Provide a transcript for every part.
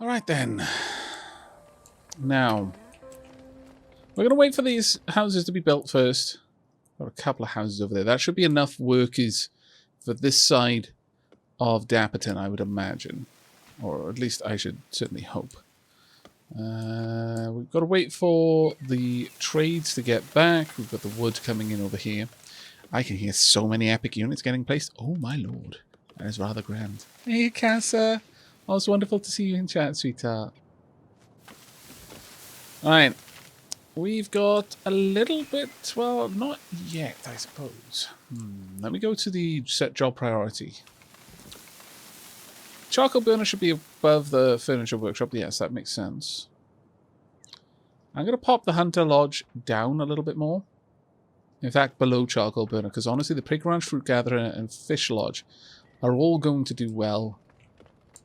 Alright then. Now, we're going to wait for these houses to be built first. Got a couple of houses over there. That should be enough workers for this side of Dapperton, I would imagine. Or at least I should certainly hope. We've got to wait for the trades to get back. We've got the wood coming in over here. I can hear so many epic units getting placed. Oh my lord. That is rather grand. Hey, Casa. Oh, it's wonderful to see you in chat, sweetheart. Alright. We've got a little bit... Well, not yet, I suppose. Let me go to the set job priority. Charcoal burner should be above the furniture workshop. Yes, that makes sense. I'm going to pop the Hunter Lodge down a little bit more. In fact, below charcoal burner, because honestly, the Pig Ranch, Fruit Gatherer, and Fish Lodge are all going to do well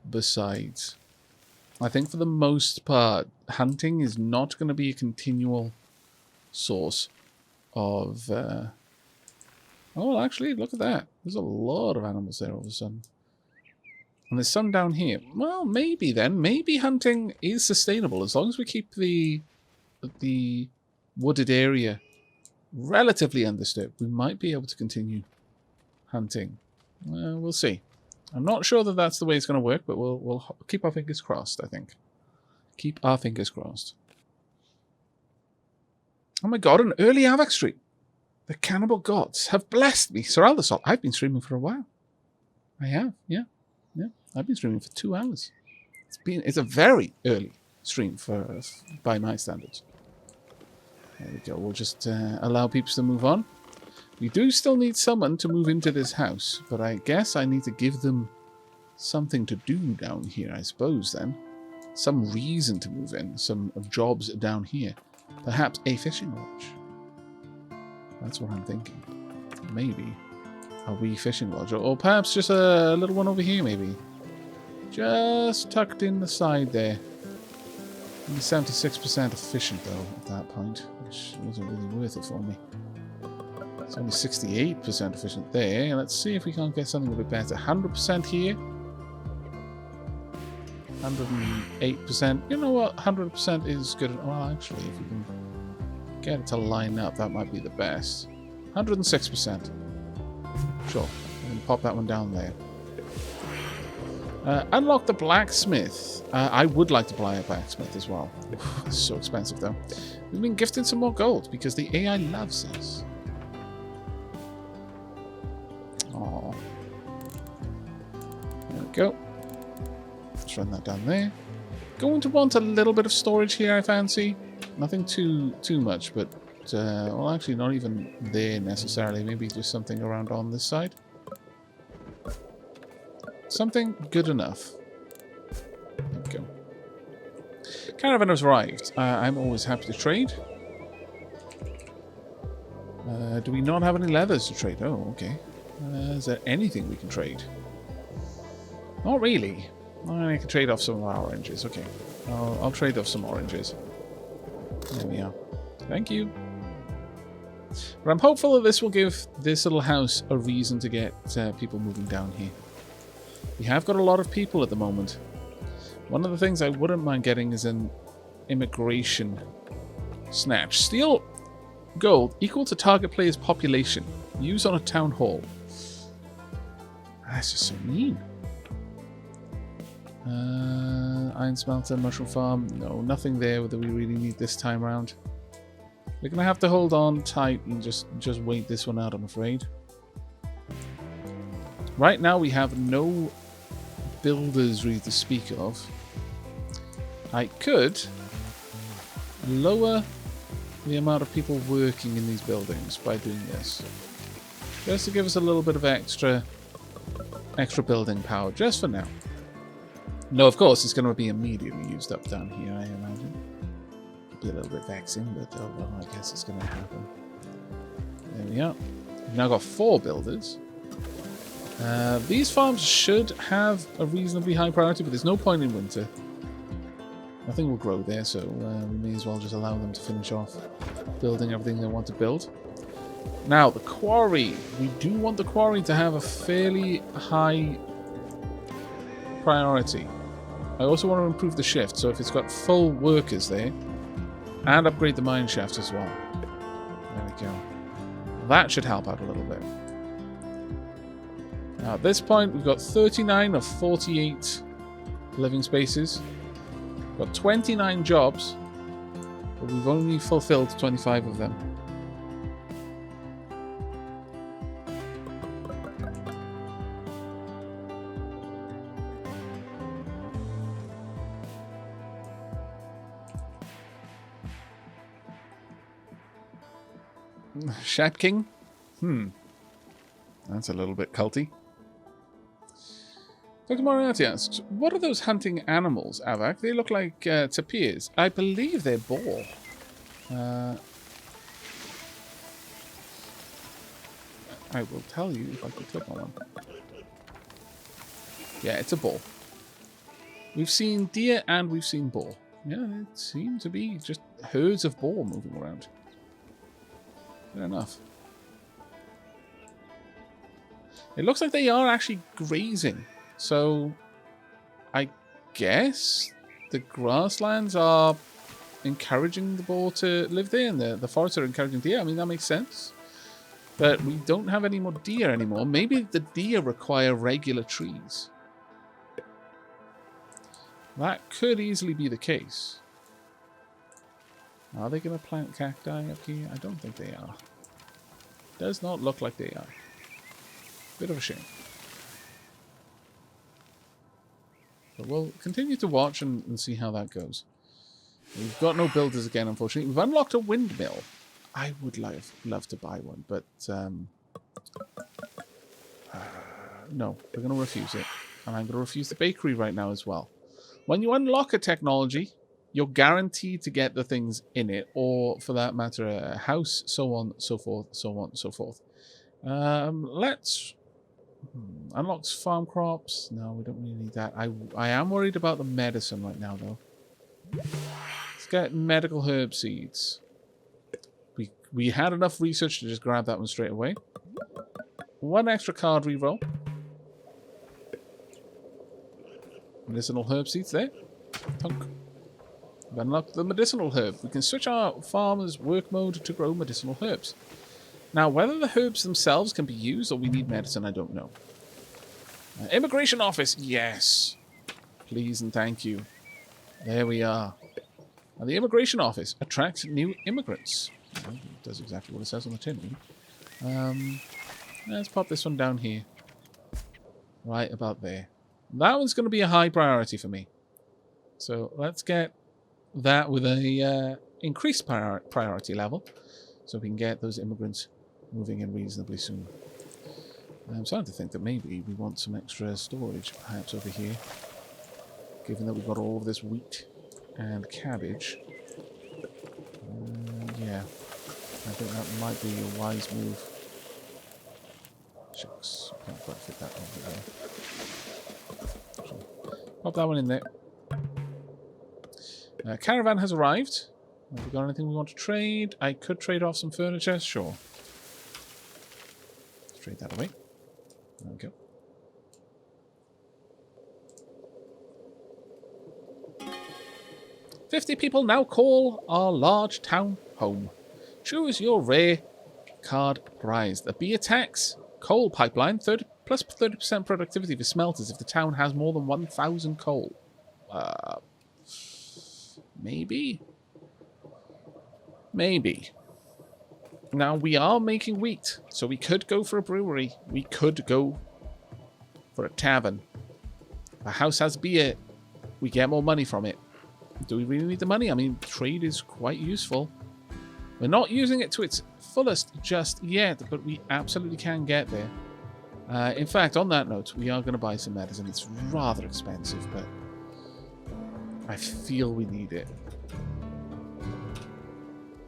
besides. I think for the most part, hunting is not going to be a continual source of... Oh, actually, look at that. There's a lot of animals there all of a sudden. And there's some down here. Well, maybe then. Maybe hunting is sustainable as long as we keep the wooded area relatively undisturbed. We might be able to continue hunting. We'll see. I'm not sure that that's the way it's going to work, but we'll keep our fingers crossed, I think. Keep our fingers crossed. Oh my god, an early Avac stream. The Cannibal Gods have blessed me. Sir Aldersol, I've been streaming for a while. I have, yeah. Yeah, I've been streaming for 2 hours. It's a very early stream by my standards. There we go. We'll just allow people to move on. We do still need someone to move into this house, but I guess I need to give them something to do down here, I suppose, then. Some reason to move in. Some jobs down here. Perhaps a fishing lodge. That's what I'm thinking. Maybe a wee fishing lodge. Or perhaps just a little one over here, maybe. Just tucked in the side there. Only 76% efficient, though, at that point. Which wasn't really worth it for me. It's only 68% efficient there. Let's see if we can't get something a bit better. 100% here. 108%. You know what? 100% is good. Well, actually, if we can get it to line up, that might be the best. 106%. Sure. I'm going to pop that one down there. Unlock the blacksmith. I would like to buy a blacksmith as well. It's so expensive, though. We've been gifted some more gold because the AI loves us. Aww. There we go. Let's run that down there. Going to want a little bit of storage here, I fancy. Nothing too much, but... well, actually, not even there necessarily. Maybe just something around on this side. Something good enough. There we go. Caravan has arrived. I'm always happy to trade. Do we not have any leathers to trade? Oh, okay. Is there anything we can trade? Not really. I can trade off some of our oranges. Okay. I'll trade off some oranges. There we are. Thank you. But I'm hopeful that this will give this little house a reason to get people moving down here. We have got a lot of people at the moment. One of the things I wouldn't mind getting is an immigration snatch. Steal gold equal to target player's population. Use on a town hall. That's just so mean. Iron smelter, mushroom farm. No, nothing there that we really need this time around. We're going to have to hold on tight and just wait this one out, I'm afraid. Right now we have no builders really to speak of. I could lower the amount of people working in these buildings by doing this. Just to give us a little bit of extra building power, just for now. No, of course, it's going to be immediately used up down here, I imagine. It'll be a little bit vexing, but oh well, I guess it's going to happen. There we are. We've now got 4 builders. These farms should have a reasonably high priority, but there's no point in winter. Nothing will grow there, so we may as well just allow them to finish off building everything they want to build. Now, the quarry. We do want the quarry to have a fairly high priority. I also want to improve the shift, so if it's got full workers there, and upgrade the mine shaft as well. There we go. That should help out a little bit. Now at this point, we've got 39 of 48 living spaces. We've got 29 jobs, but we've only fulfilled 25 of them. Shat King? That's a little bit culty. Dr. Moriarty asks, what are those hunting animals, Avak? They look like tapirs. I believe they're boar. I will tell you if I can click on one. Yeah, it's a boar. We've seen deer and we've seen boar. Yeah, it seems to be just herds of boar moving around. Fair enough. It looks like they are actually grazing. So, I guess the grasslands are encouraging the boar to live there, and the forests are encouraging deer. I mean, that makes sense. But we don't have any more deer anymore. Maybe the deer require regular trees. That could easily be the case. Are they going to plant cacti up here? I don't think they are. Does not look like they are. Bit of a shame. But we'll continue to watch and see how that goes. We've got no builders again, unfortunately. We've unlocked a windmill. I would love to buy one, but no, we're going to refuse it. And I'm going to refuse the bakery right now as well. When you unlock a technology, you're guaranteed to get the things in it, or for that matter, a house, so on, so forth, so on, so forth. Let's unlocks farm crops. No, we don't really need that. I am worried about the medicine right now, though. Let's get medical herb seeds. We had enough research to just grab that one straight away. One extra card reroll. Medicinal herb seeds there. Punk. We've unlocked the medicinal herb. We can switch our farmer's work mode to grow medicinal herbs. Now, whether the herbs themselves can be used or we need medicine, I don't know. Immigration office, yes. Please and thank you. There we are. Now, the immigration office attracts new immigrants. Well, it does exactly what it says on the tin. Let's pop this one down here. Right about there. That one's going to be a high priority for me. So let's get that with a increased priority level, so we can get those immigrants moving in reasonably soon. I'm starting to think that maybe we want some extra storage perhaps over here, given that we've got all of this wheat and cabbage. Yeah, I think that might be a wise move. Shucks, can't quite fit that over there. So, pop that one in there. Caravan has arrived. Have we got anything we want to trade? I could trade off some furniture, sure. Let's trade that away. There we go. 50 people now call our large town home. Choose your rare card prize. The beer tax, coal pipeline, plus 30% productivity for smelters if the town has more than 1,000 coal. Maybe. Maybe. Now, we are making wheat, so we could go for a brewery. We could go for a tavern. A house has beer. We get more money from it. Do we really need the money? I mean, trade is quite useful. We're not using it to its fullest just yet, but we absolutely can get there. In fact, on that note, we are going to buy some medicine. It's rather expensive, but I feel we need it.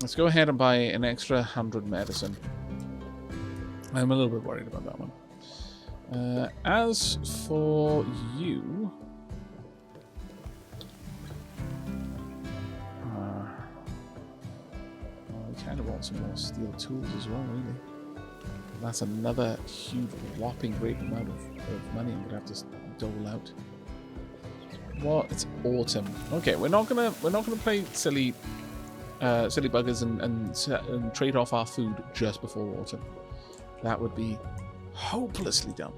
Let's go ahead and buy an extra 100 medicine. I'm a little bit worried about that one. As for you... I kind of want some more steel tools as well, really. That's another huge, whopping great amount of money I'm going to have to dole out. What? It's autumn. Okay, we're not gonna play silly buggers and trade off our food just before autumn. That would be hopelessly dumb.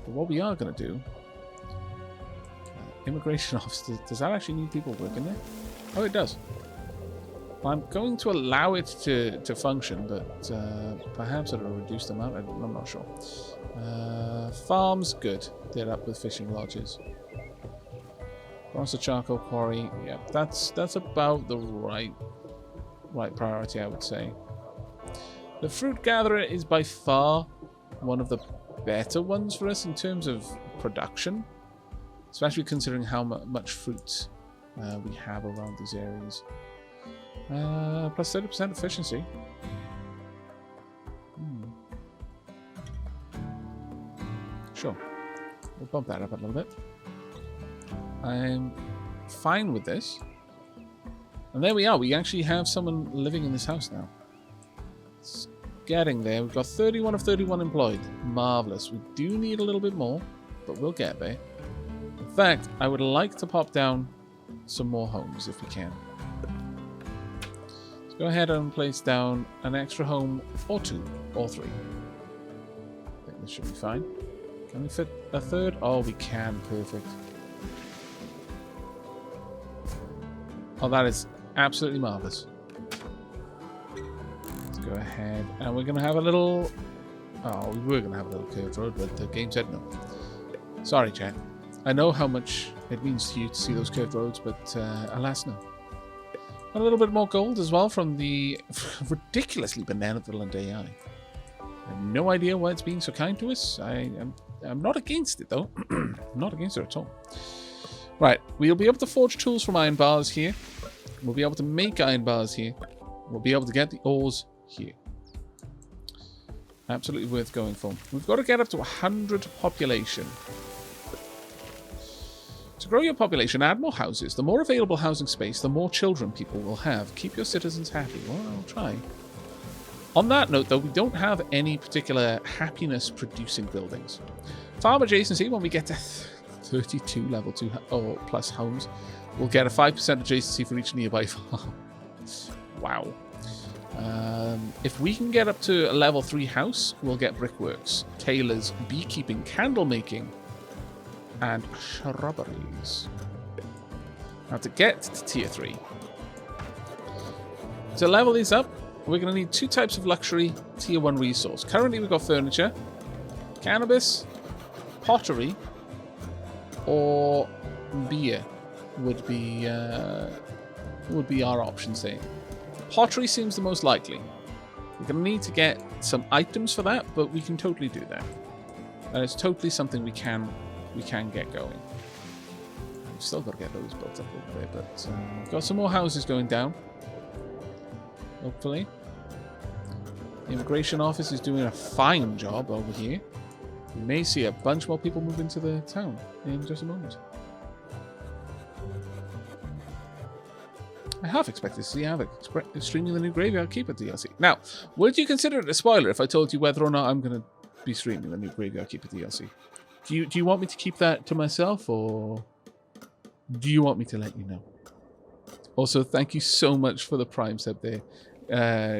But what we are gonna do, immigration office. Does that actually need people working there? Oh, it does. Well, I'm going to allow it to function, but perhaps it'll reduce the amount. I'm not sure. Farms, good. They're up with fishing lodges. Across the charcoal quarry. Yeah, that's about the right priority, I would say. The fruit gatherer is by far one of the better ones for us in terms of production, especially considering how much fruit we have around these areas. Plus 30% efficiency. Sure. We'll bump that up a little bit. I'm fine with this. And there we are. We actually have someone living in this house now. It's getting there. We've got 31 of 31 employed. Marvellous. We do need a little bit more, but we'll get there. In fact, I would like to pop down some more homes if we can. Let's go ahead and place down an extra home or 2 or 3. I think this should be fine. Can we fit a third? Oh, we can. Perfect. Oh, that is absolutely marvellous. Let's go ahead. And we're going to have a little... Oh, we were going to have a little curved road, but the game said no. Sorry, chat. I know how much it means to you to see those curved roads, but alas, no. A little bit more gold as well from the ridiculously benevolent AI. I have no idea why it's being so kind to us. I'm not against it, though. I'm not against it at all. Right, we'll be able to forge tools from iron bars here. We'll be able to make iron bars here. We'll be able to get the ores here. Absolutely worth going for. We've got to get up to 100 population. To grow your population, add more houses. The more available housing space, the more children people will have. Keep your citizens happy. Well, I'll try. On that note, though, we don't have any particular happiness-producing buildings. Farm adjacency, when we get to 32 level 2 or plus homes, we'll get a 5% adjacency for each nearby farm. Wow. If we can get up to a level 3 house, we'll get brickworks, tailors, beekeeping, candle making, and shrubberies. Now to get to tier 3, to level these up, we're going to need 2 types of luxury tier 1 resource. Currently we've got furniture, cannabis, pottery, or beer would be our options there. Pottery seems the most likely. We're going to need to get some items for that, but we can totally do that. And it's totally something we can get going. We've still got to get those built up over there, but we've got some more houses going down. Hopefully. The immigration office is doing a fine job over here. We may see a bunch more people move into the town in just a moment. I half expected to see Havoc streaming the new Graveyard Keeper DLC. Now, would you consider it a spoiler if I told you whether or not I'm going to be streaming the new Graveyard Keeper DLC? Do you want me to keep that to myself, or do you want me to let you know? Also, thank you so much for the Prime sub there,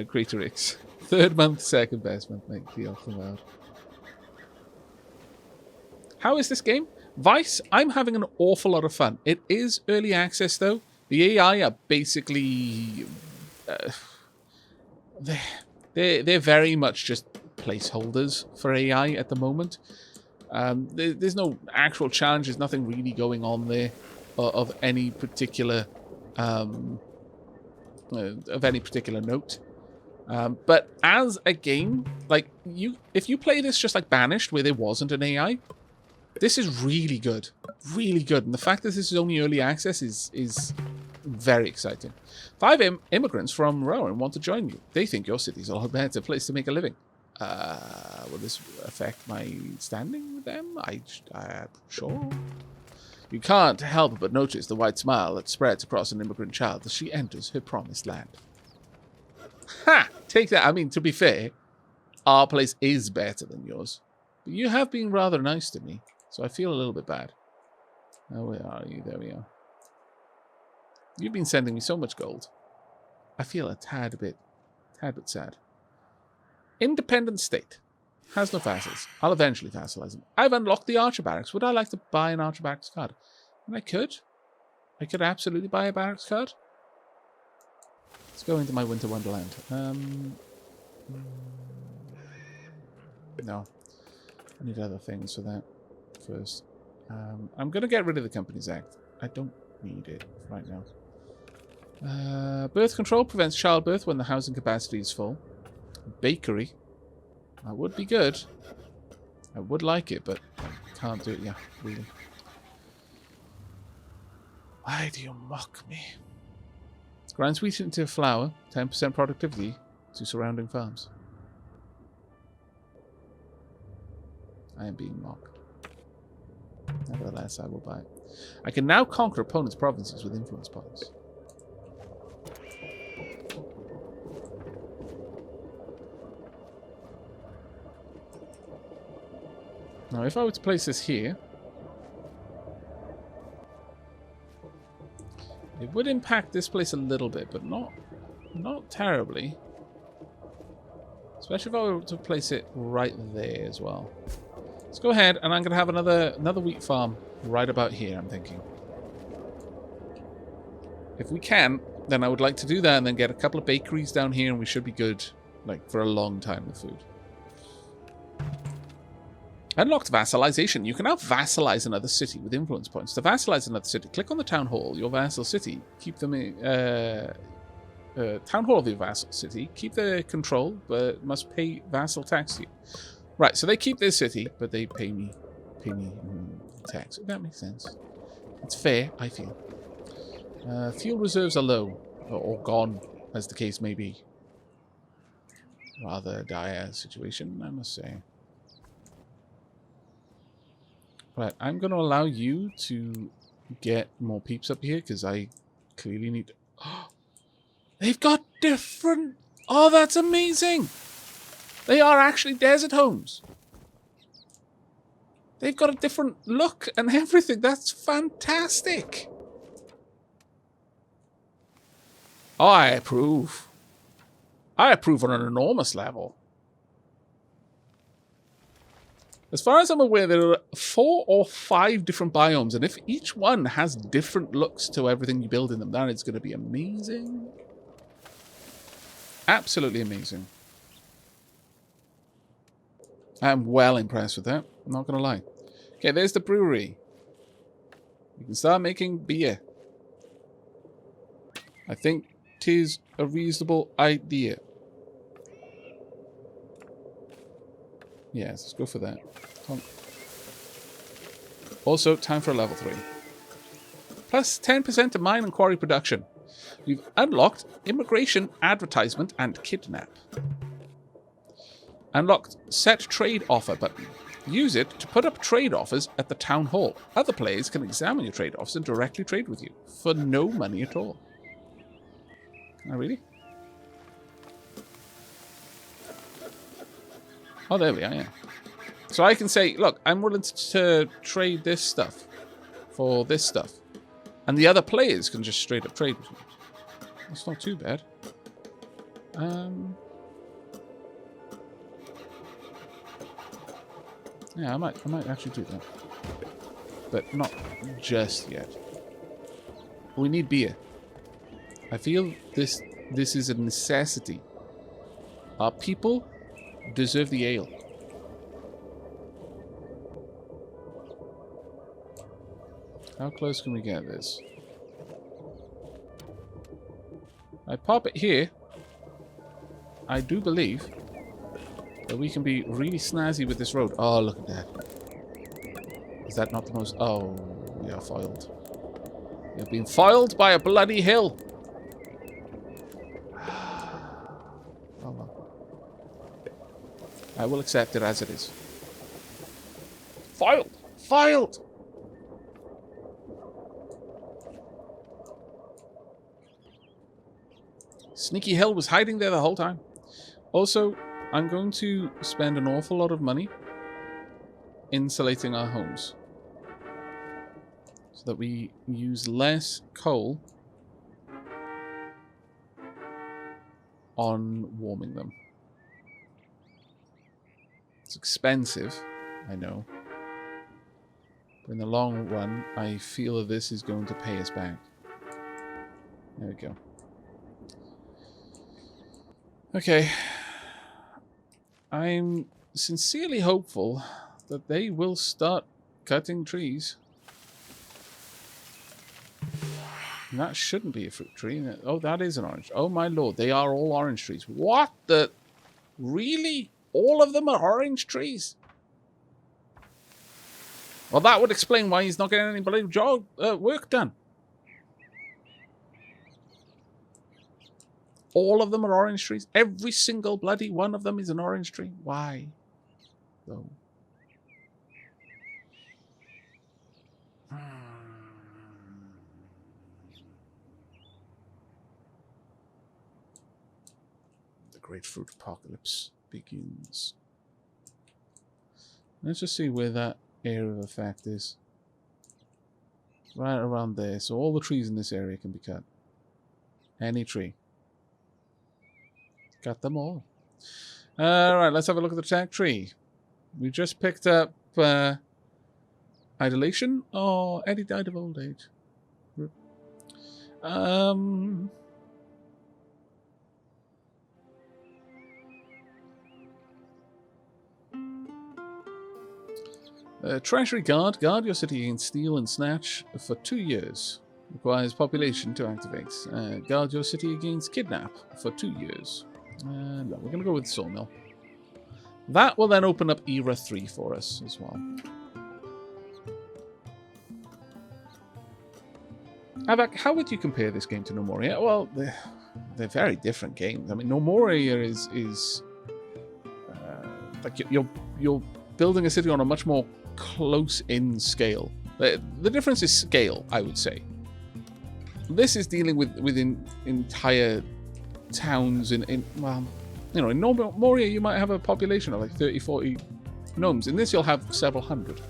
Greater X. 3rd month, 2nd best month, mate. The off the world. How is this game? Vice, I'm having an awful lot of fun. It is early access, though. The AI are basically... they're very much just placeholders for AI at the moment. There's no actual challenges, nothing really going on there of any particular note. But as a game, like if you play this just like Banished, where there wasn't an AI, this is really good, really good. And the fact that this is only early access is very exciting. 5 immigrants from Rowan want to join you. They think your city's a better place to make a living. Will this affect my standing with them? I'm sure. You can't help but notice the white smile that spreads across an immigrant child as she enters her promised land. Ha! Take that. I mean, to be fair, our place is better than yours. But you have been rather nice to me, so I feel a little bit bad. Oh, where are you? There we are. You've been sending me so much gold. I feel a tad bit sad. Independent state. Has no vassals. I'll eventually vassalize them. I've unlocked the Archer Barracks. Would I like to buy an Archer Barracks card? And I could. I could absolutely buy a Barracks card. Let's go into my Winter Wonderland. No. I need other things for that first. I'm going to get rid of the Companies Act. I don't need it right now. Birth control prevents childbirth when the housing capacity is full. Bakery. That would be good. I would like it, but I can't do it. Yeah, really. Why do you mock me? Grants wheat into flour. 10% productivity to surrounding farms. I am being mocked. Nevertheless, I will buy it. I can now conquer opponents' provinces with influence points. Now, if I were to place this here, it would impact this place a little bit, but not terribly. Especially if I were to place it right there as well. Let's go ahead, and I'm going to have another wheat farm right about here, I'm thinking. If we can, then I would like to do that and then get a couple of bakeries down here, and we should be good, like, for a long time with food. Unlocked vassalization. You can now vassalize another city with influence points. To vassalize another city, click on the town hall, your vassal city. Keep them in, town hall of your vassal city. Keep the control, but must pay vassal tax to you. Right, so they keep their city, but they pay me tax. That makes sense. It's fair, I feel. Fuel reserves are low, or gone, as the case may be. Rather dire situation, I must say. Right, I'm going to allow you to get more peeps up here, because I clearly need... Oh, they've got different... Oh, that's amazing! They are actually desert homes. They've got a different look and everything. That's fantastic. Oh, I approve. I approve on an enormous level. As far as I'm aware, there are 4 or 5 different biomes, and if each one has different looks to everything you build in them, then it's going to be amazing. Absolutely amazing. I'm well impressed with that. I'm not going to lie. Okay, there's the brewery. You can start making beer. I think 'tis a reasonable idea. Yes, let's go for that. Also, time for a level 3. Plus 10% to mine and quarry production. We've unlocked immigration, advertisement, and kidnap. Unlocked set trade offer button. Use it to put up trade offers at the town hall. Other players can examine your trade offers and directly trade with you for no money at all. Oh, really? Oh, there we are, yeah. So I can say, look, I'm willing to trade this stuff for this stuff. And the other players can just straight up trade with me. That's not too bad. Yeah, I might actually do that. But not just yet. We need beer. I feel this is a necessity. Our people deserve the ale. How close can we get this? I pop it here. I do believe that we can be really snazzy with this road. Oh, look at that. Is that not the most... Oh, we are foiled. We have been foiled by a bloody hill. Oh, well. I will accept it as it is. Foiled! Foiled! Sneaky Hill was hiding there the whole time. Also, I'm going to spend an awful lot of money insulating our homes. So that we use less coal on warming them. It's expensive, I know. But in the long run, I feel that this is going to pay us back. There we go. Okay. I'm sincerely hopeful that they will start cutting trees. And that shouldn't be a fruit tree. Oh, that is an orange. Oh my lord, they are all orange trees. What the... Really? All of them are orange trees? Well, that would explain why he's not getting any bloody job work done. All of them are orange trees. Every single bloody one of them is an orange tree. Why? Though. The great fruit apocalypse begins. Let's just see where that area of effect is. Right around there. So all the trees in this area can be cut. Any tree. Cut them all. Alright, let's have a look at the tag tree. We just picked up idolation. Oh, Eddie died of old age. Treasury Guard. Guard your city against steal and snatch for 2 years. Requires population to activate. Guard your city against kidnap for 2 years. No, we're going to go with Sawmill. That will then open up Era 3 for us as well. How would you compare this game to No Moria? Well, they're very different games. I mean, No Moria is like you're building a city on a much more close-in scale. The difference is scale, I would say. This is dealing with entire towns well, you know, in No Moria you might have a population of like 30, 40 gnomes. In this you'll have several hundred.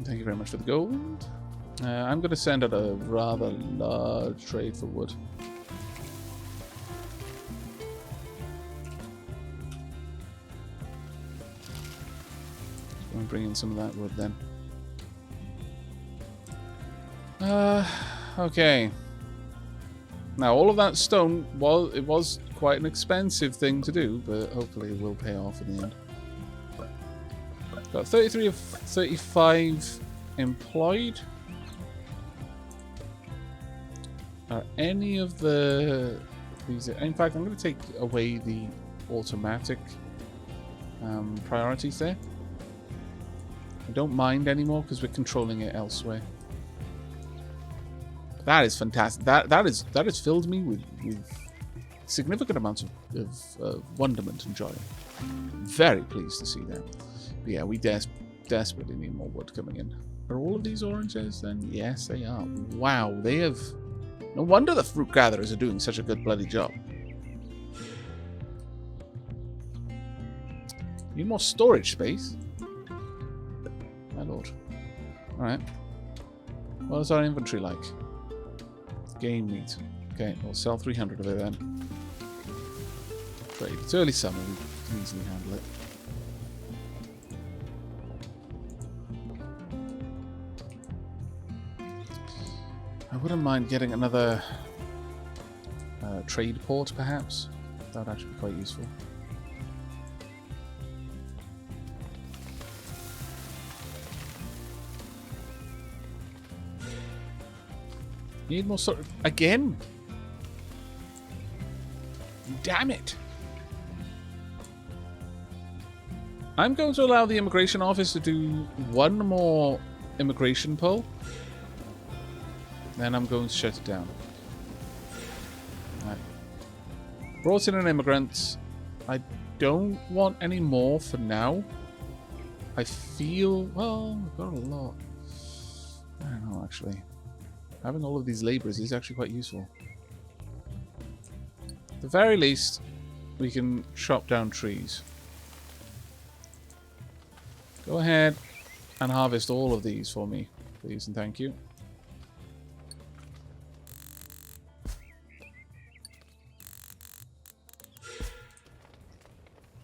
Thank you very much for the gold. I'm going to send out a rather large trade for wood. I'll bring in some of that wood then. Okay. Now all of that stone was quite an expensive thing to do, but hopefully it will pay off in the end. Got 33 of 35 employed. Are any of these? In fact, I'm going to take away the automatic priorities there. I don't mind anymore because we're controlling it elsewhere. That is fantastic. That has filled me with significant amounts of wonderment and joy. Very pleased to see that. But yeah, we desperately need more wood coming in. Are all of these oranges then? Yes, they are. Wow, they have... No wonder the fruit gatherers are doing such a good bloody job. Need more storage space. My lord. Alright. What is our inventory like? Game meat. Okay, we'll sell 300 of it then. Trade. It's early summer, we can easily handle it. I wouldn't mind getting another trade port, perhaps. That would actually be quite useful. Need more sort of... Again? Damn it! I'm going to allow the immigration office to do one more immigration poll. Then I'm going to shut it down. Right. Brought in an immigrant. I don't want any more for now. I feel... Well, I've got a lot. I don't know, actually. Having all of these laborers is actually quite useful. the very least, we can chop down trees. Go ahead and harvest all of these for me, please and thank you.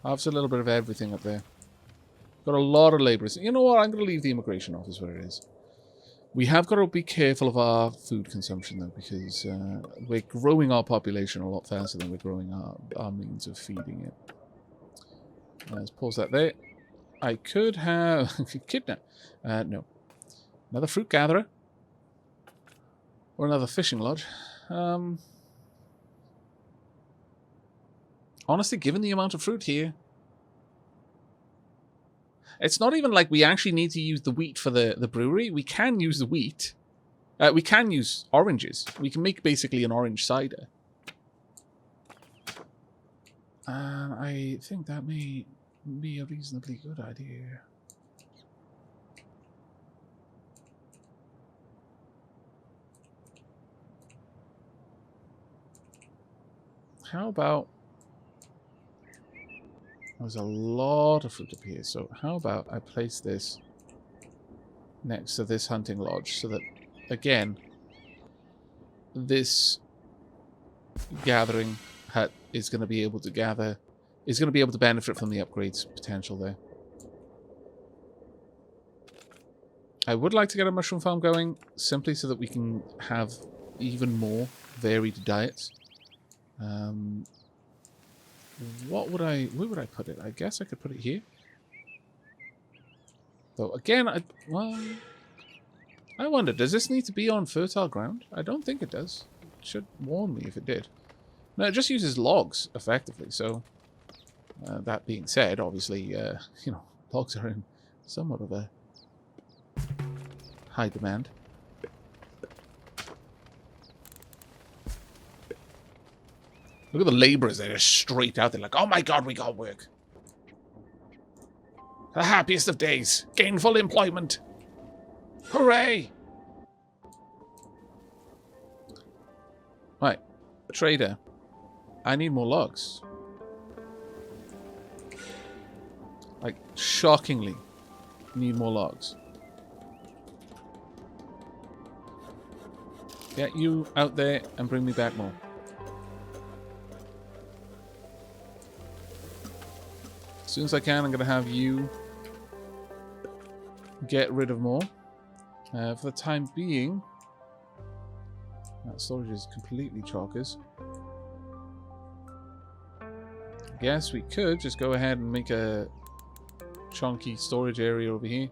Harvest a little bit of everything up there. Got a lot of labourers. You know what? I'm going to leave the immigration office where it is. We have got to be careful of our food consumption, though, because we're growing our population a lot faster than we're growing our means of feeding it. Let's pause that there. I could have... kidnap. No. Another fruit gatherer. Or another fishing lodge. Honestly, given the amount of fruit here... It's not even like we actually need to use the wheat for the brewery. We can use the wheat. We can use oranges. We can make basically an orange cider. And I think that may be a reasonably good idea. How about... There's a lot of fruit up here, so how about I place this next to this hunting lodge so that, again, this gathering hut is going to be able to gather, is going to be able to benefit from the upgrades potential there. I would like to get a mushroom farm going, simply so that we can have even more varied diets. Where would I put it? I guess I could put it here. Though, again, I wonder, does this need to be on fertile ground? I don't think it does. It should warn me if it did. No, it just uses logs, effectively, so... that being said, obviously, you know, logs are in somewhat of a high demand. Look at the labourers, they're just straight out there like, oh my god, we got work. The happiest of days. Gainful employment. Hooray! Right. Trader. I need more logs. Like, shockingly, need more logs. Get you out there and bring me back more. As soon as I can, I'm going to have you get rid of more. For the time being, that storage is completely chockers. I guess we could just go ahead and make a chunky storage area over here.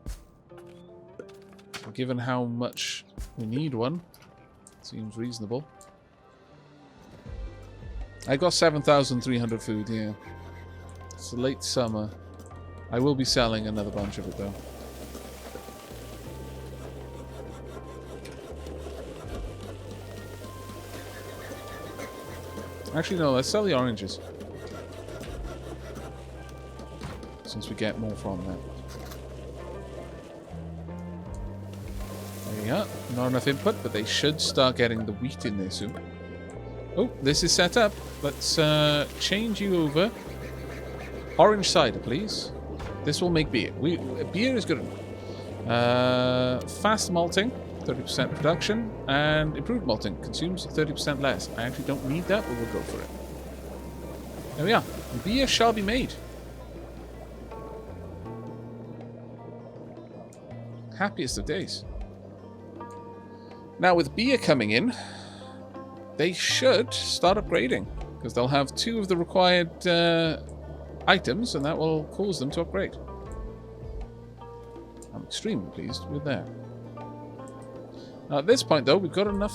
Given how much we need one, seems reasonable. I got 7,300 food here. It's late summer. I will be selling another bunch of it, though. Actually, no, let's sell the oranges. Since we get more from that. There we are. Not enough input, but they should start getting the wheat in there soon. Oh, this is set up. Let's change you over. Orange cider, please. This will make beer. Beer is good enough. Fast malting, 30% production, and improved malting consumes 30% less. I actually don't need that, but we'll go for it. There we are. Beer shall be made. Happiest of days. Now, with beer coming in, they should start upgrading, because they'll have 2 of the required items, and that will cause them to upgrade. I'm extremely pleased with that. Now, at this point, though, we've got enough...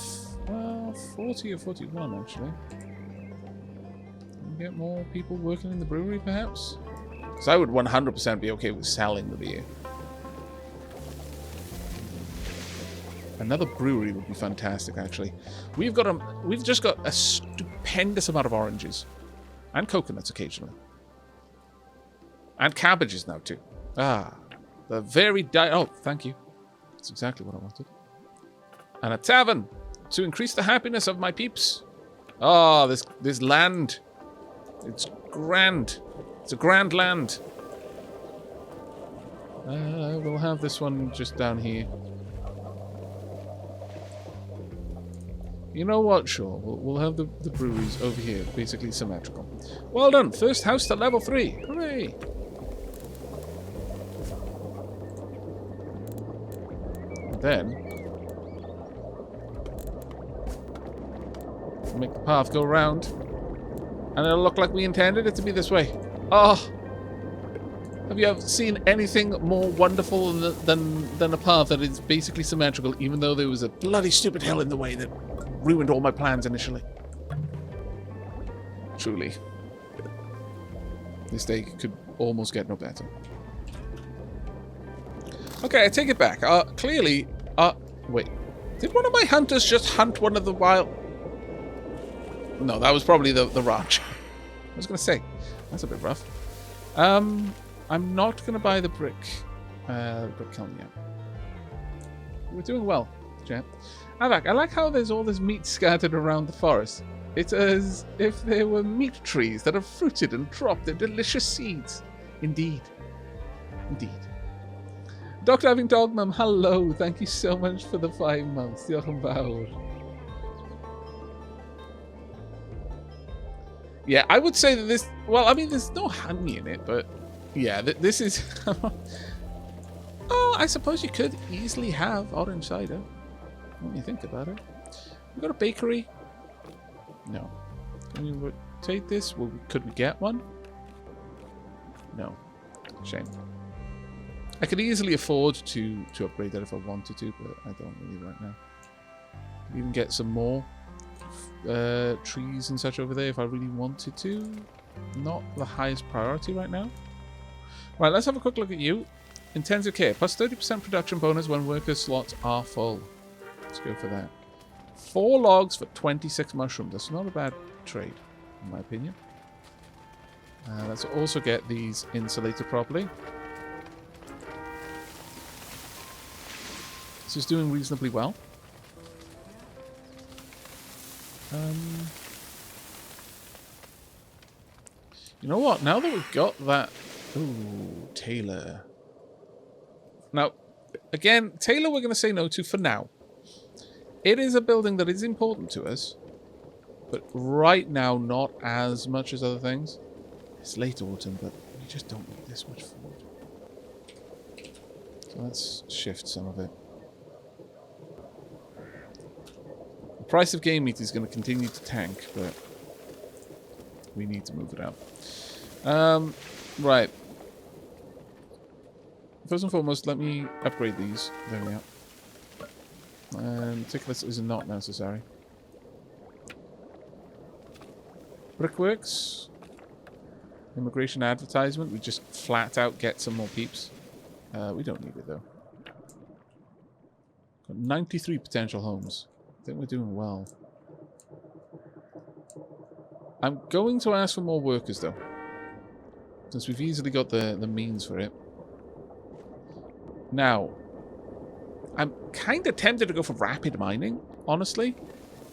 40 or 41, actually. Can we get more people working in the brewery, perhaps? Because I would 100% be okay with selling the beer. Another brewery would be fantastic, actually. We've just got a stupendous amount of oranges. And coconuts, occasionally. And cabbages now, too. Ah. The very... Oh, thank you. That's exactly what I wanted. And a tavern to increase the happiness of my peeps. Oh, this land. It's grand. It's a grand land. We'll have this one just down here. You know what? Sure. We'll have the breweries over here, basically symmetrical. Well done. First house to level 3. Hooray. And then make the path go around. And it'll look like we intended it to be this way. Oh! Have you ever seen anything more wonderful than a path that is basically symmetrical, even though there was a bloody stupid hill in the way that ruined all my plans initially? Truly. This day could almost get no better. Okay, I take it back. Clearly... wait. Did one of my hunters just hunt one of the wild... No, that was probably the ranch. I was going to say, that's a bit rough. I'm not going to buy the brick kiln yet. We're doing well, champ. Avak, I like how there's all this meat scattered around the forest. It's as if there were meat trees that have fruited and dropped their delicious seeds. Indeed. Indeed. Dr. Having Dog Mum, hello. Thank you so much for the 5 months. Diolch yn fawr. Yeah, I would say that this... Well, I mean, there's no honey in it, but... Yeah, this is... Oh, I suppose you could easily have orange cider. When you think about it. We've got a bakery. No. Can we rotate this? Well, could we get one? No. Shame. I could easily afford to upgrade that if I wanted to, but I don't really right now. Even get some more trees and such over there if I really wanted to. Not the highest priority right now. Right, let's have a quick look at you. Intensive care, plus 30% production bonus when workers' slots are full. Let's go for that. 4 logs for 26 mushrooms. That's not a bad trade, in my opinion. Let's also get these insulated properly. This is doing reasonably well. You know what? Now that we've got that... Ooh, Taylor. Now, again, Taylor we're going to say no to for now. It is a building that is important to us, but right now not as much as other things. It's late autumn, but we just don't need this much food. So let's shift some of it. The price of game meat is going to continue to tank, but we need to move it out. Right. First and foremost, let me upgrade these. There we are. And Meticulous is not necessary. Brickworks. Immigration advertisement. We just flat out get some more peeps. We don't need it though. Got 93 potential homes. I think we're doing well. I'm going to ask for more workers though, since we've easily got the means for it. Now, I'm kind of tempted to go for rapid mining, honestly.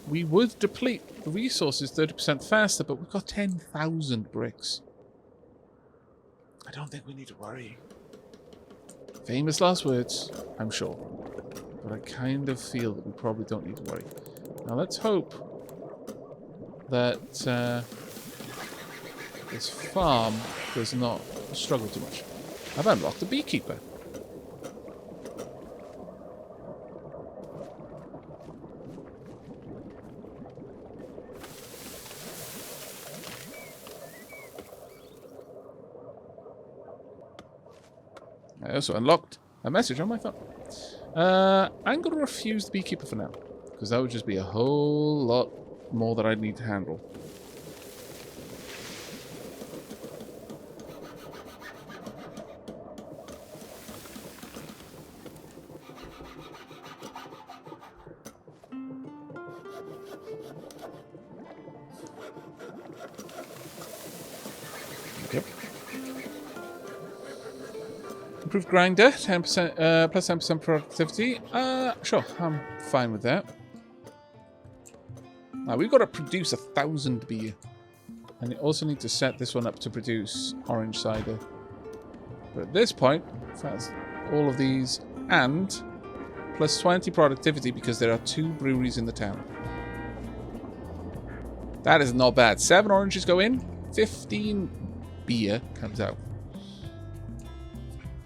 We would deplete the resources 30% faster, but we've got 10,000 bricks. I don't think we need to worry. Famous last words, I'm sure. But I kind of feel that we probably don't need to worry. Now let's hope that this farm does not struggle too much. I've unlocked a beekeeper. I also unlocked a message on my phone. I'm going to refuse the beekeeper for now, because that would just be a whole lot more that I'd need to handle. Yep. Improved grinder, 10% plus 10% productivity. Sure, I'm fine with that. Now, we've got to produce 1,000 beer. And you also need to set this one up to produce orange cider. But at this point, that's all of these and plus 20 productivity because there are 2 breweries in the town. That is not bad. 7 oranges go in, 15 beer comes out.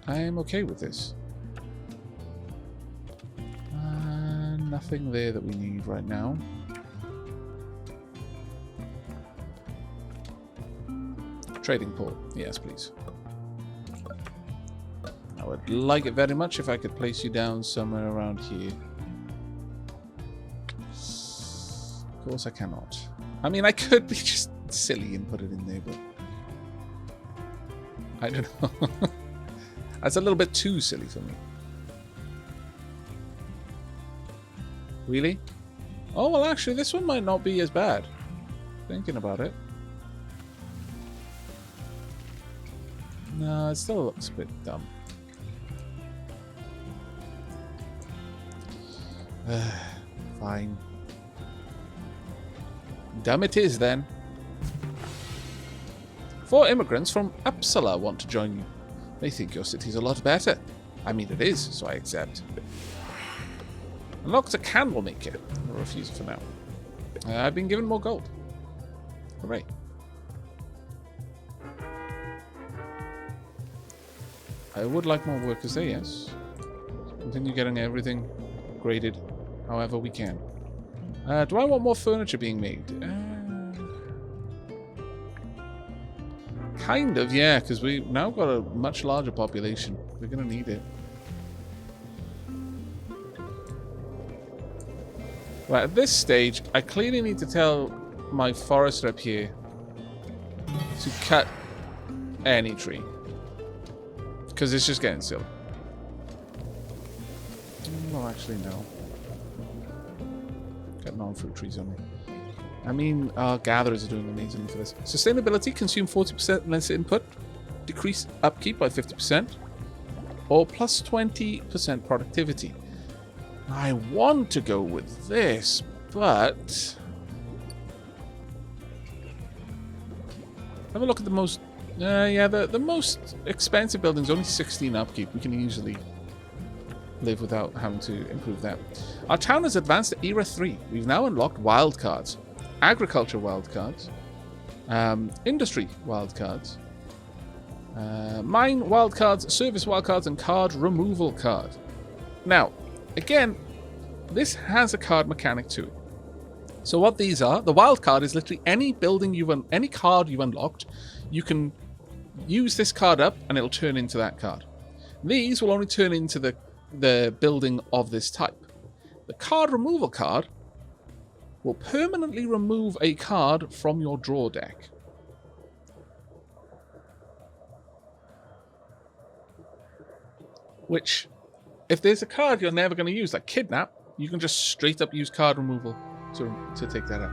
I am okay with this. Nothing there that we need right now. Trading port. Yes, please. I would like it very much if I could place you down somewhere around here. Of course I cannot. I mean, I could be just silly and put it in there, but... I don't know. That's a little bit too silly for me. Really? Oh, well, actually, this one might not be as bad. Thinking about it. No, it still looks a bit dumb. Fine. Dumb it is, then. 4 immigrants from Uppsala want to join you. They think your city's a lot better. I mean, it is, so I accept. Unlocked a candle maker. I'll refuse it for now. I've been given more gold. Hooray. I would like more workers there, yes. Continue getting everything graded however we can. Do I want more furniture being made? Kind of, yeah, because we've now got a much larger population. We're going to need it. Right, at this stage, I clearly need to tell my forester up here to cut any tree. Because it's just getting silly. Well, actually, no. Got non-fruit trees only. I mean, our gatherers are doing amazingly for this. Sustainability, consume 40% less input. Decrease upkeep by 50%. Or plus 20% productivity. I want to go with this, but... Have a look at the most... yeah, the most expensive building's only 16 upkeep. We can easily live without having to improve that. Our town has advanced to Era 3. We've now unlocked wildcards. Agriculture wildcards. Industry wildcards. Mine wildcards, service wildcards, and card removal card. Now, again, this has a card mechanic to it. So what these are, the wild card is literally any building any card you've unlocked, you can use this card up and it'll turn into that card. These will only turn into the building of this type. The card removal card will permanently remove a card from your draw deck. Which, if there's a card you're never going to use, like Kidnap, you can just straight up use card removal to take that out.